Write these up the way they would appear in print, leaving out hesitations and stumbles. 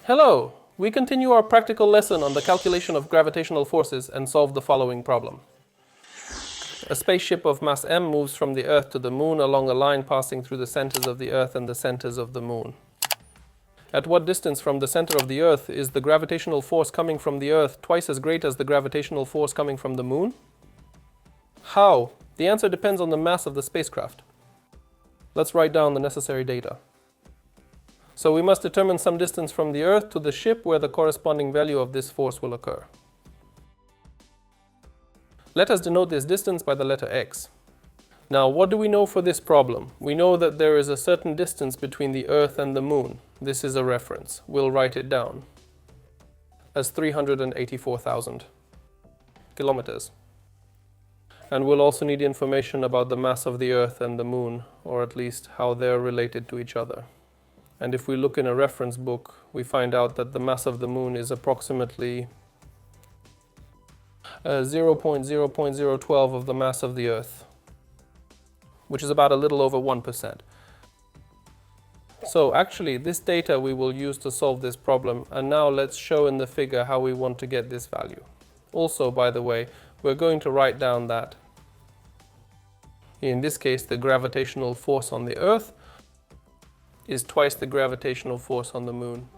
Hello! We continue our practical lesson on the calculation of gravitational forces and solve the following problem. A spaceship of mass m moves from the Earth to the Moon along a line passing through the centers of the Earth and the centers of the Moon. At what distance from the center of the Earth is the gravitational force coming from the Earth twice as great as the gravitational force coming from the Moon? How? The answer depends on the mass of the spacecraft. Let's write down the necessary data. So we must determine some distance from the Earth to the ship where the corresponding value of this force will occur. Let us denote this distance by the letter x. Now, what do we know for this problem? We know that there is a certain distance between the Earth and the Moon. This is a reference. We'll write it down as 384,000 kilometers. And we'll also need information about the mass of the Earth and the Moon, or at least how they're related to each other. And if we look in a reference book, we find out that the mass of the Moon is approximately 0.012 of the mass of the Earth, which is about a little over 1%. So actually, this data we will use to solve this problem, and now let's show in the figure how we want to get this value. Also, by the way, we're going to write down that, in this case, the gravitational force on the Earth is twice the gravitational force on the Moon.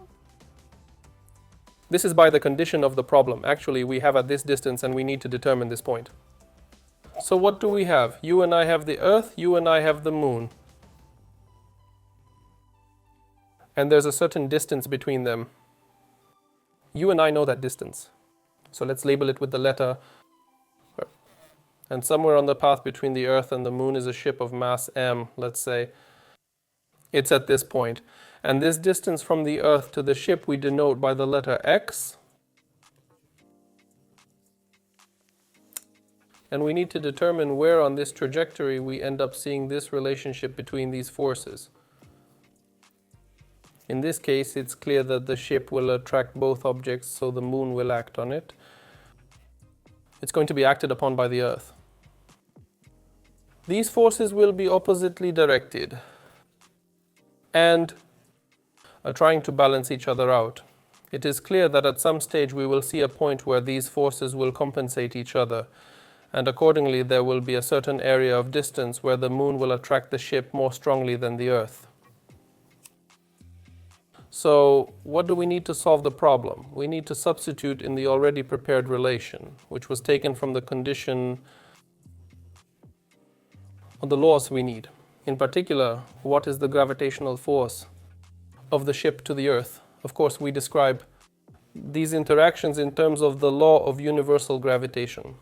This is by the condition of the problem. Actually, we have at this distance and we need to determine this point. So what do we have? You and I have the Earth, you and I have the Moon. And there's a certain distance between them. You and I know that distance. So let's label it with the letter. And somewhere on the path between the Earth and the Moon is a ship of mass m, let's say. It's at this point. And this distance from the Earth to the ship we denote by the letter x. And we need to determine where on this trajectory we end up seeing this relationship between these forces. In this case, it's clear that the ship will attract both objects, so the Moon will act on it. It's going to be acted upon by the Earth. These forces will be oppositely directed and are trying to balance each other out. It is clear that at some stage we will see a point where these forces will compensate each other, and accordingly there will be a certain area of distance where the Moon will attract the ship more strongly than the Earth. So what do we need to solve the problem? We need to substitute in the already prepared relation, which was taken from the condition of the laws we need. In particular, what is the gravitational force of the ship to the Earth? Of course, we describe these interactions in terms of the law of universal gravitation.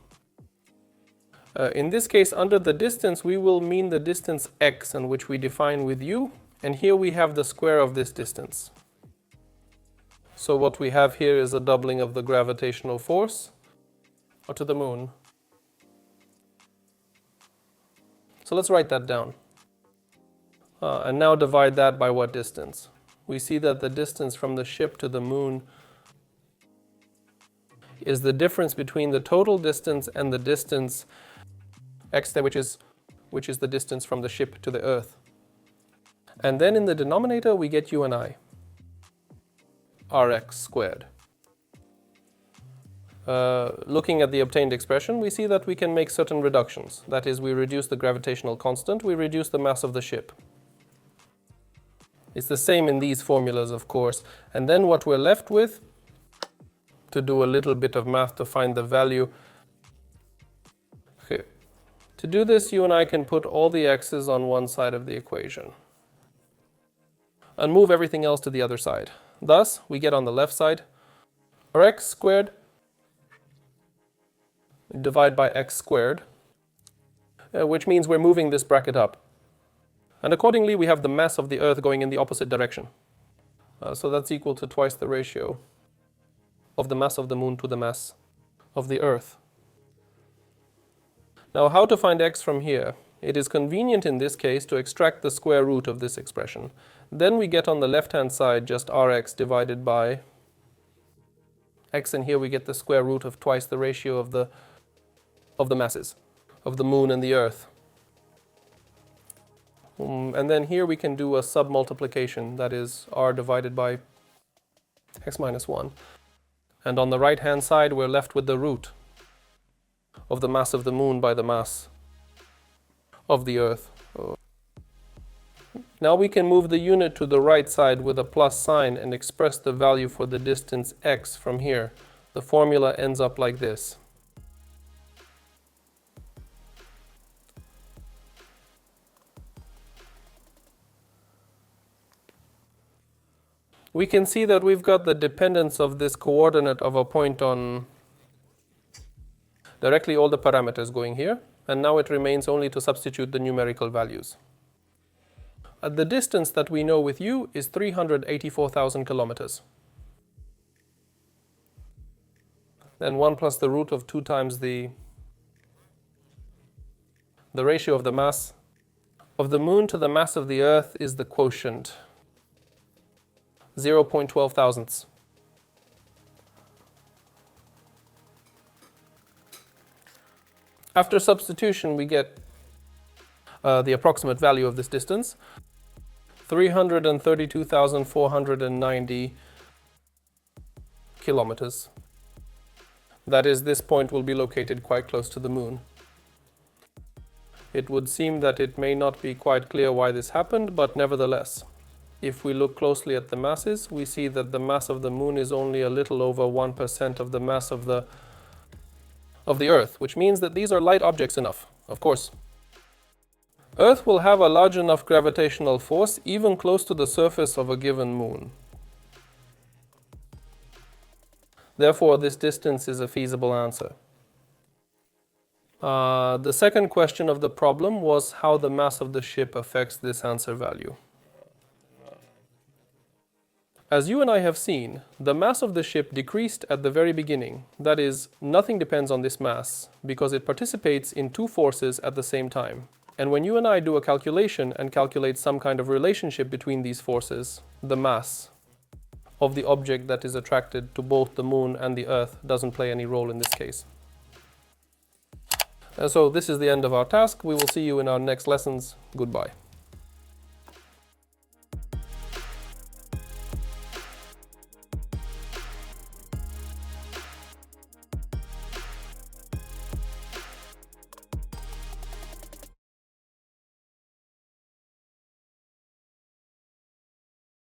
In this case, under the distance, we will mean the distance x, and which we define with u, and here we have the square of this distance. So what we have here is a doubling of the gravitational force to the Moon. So let's write that down. And now divide that by what distance? We see that the distance from the ship to the Moon is the difference between the total distance and the distance x, which is the distance from the ship to the Earth. And then in the denominator we get u and I, rx squared. Looking at the obtained expression, we see that we can make certain reductions. That is, we reduce the gravitational constant, we reduce the mass of the ship. It's the same in these formulas, of course. And then what we're left with, to do a little bit of math to find the value. Okay. To do this, you and I can put all the x's on one side of the equation and move everything else to the other side. Thus, we get on the left side rx squared divide by x squared, which means we're moving this bracket up. And accordingly, we have the mass of the Earth going in the opposite direction. So that's equal to twice the ratio of the mass of the Moon to the mass of the Earth. Now, how to find x from here? It is convenient in this case to extract the square root of this expression. Then we get on the left-hand side just rx divided by x, and here we get the square root of twice the ratio of the masses of the Moon and the Earth. And then here we can do a submultiplication, that is r divided by x minus 1. And on the right hand side we're left with the root of the mass of the moon by the mass of the Earth. Now we can move the unit to the right side with a plus sign and express the value for the distance x from here. The formula ends up like this. We can see that we've got the dependence of this coordinate of a point on directly all the parameters going here, and now it remains only to substitute the numerical values. The distance that we know with u is 384,000 kilometers. Then 1 plus the root of 2 times the ratio of the mass of the moon to the mass of the Earth is the quotient, 0.12 thousandths. After substitution, we get the approximate value of this distance, 332,490 kilometers. That is, this point will be located quite close to the moon. It would seem that it may not be quite clear why this happened, but nevertheless, if we look closely at the masses, we see that the mass of the moon is only a little over 1% of the mass of the Earth, which means that these are light objects enough, of course. Earth will have a large enough gravitational force even close to the surface of a given moon. Therefore, this distance is a feasible answer. The second question of the problem was how the mass of the ship affects this answer value. As you and I have seen, the mass of the ship decreased at the very beginning. That is, nothing depends on this mass because it participates in two forces at the same time. And when you and I do a calculation and calculate some kind of relationship between these forces, the mass of the object that is attracted to both the moon and the Earth doesn't play any role in this case. And so this is the end of our task. We will see you in our next lessons. Goodbye.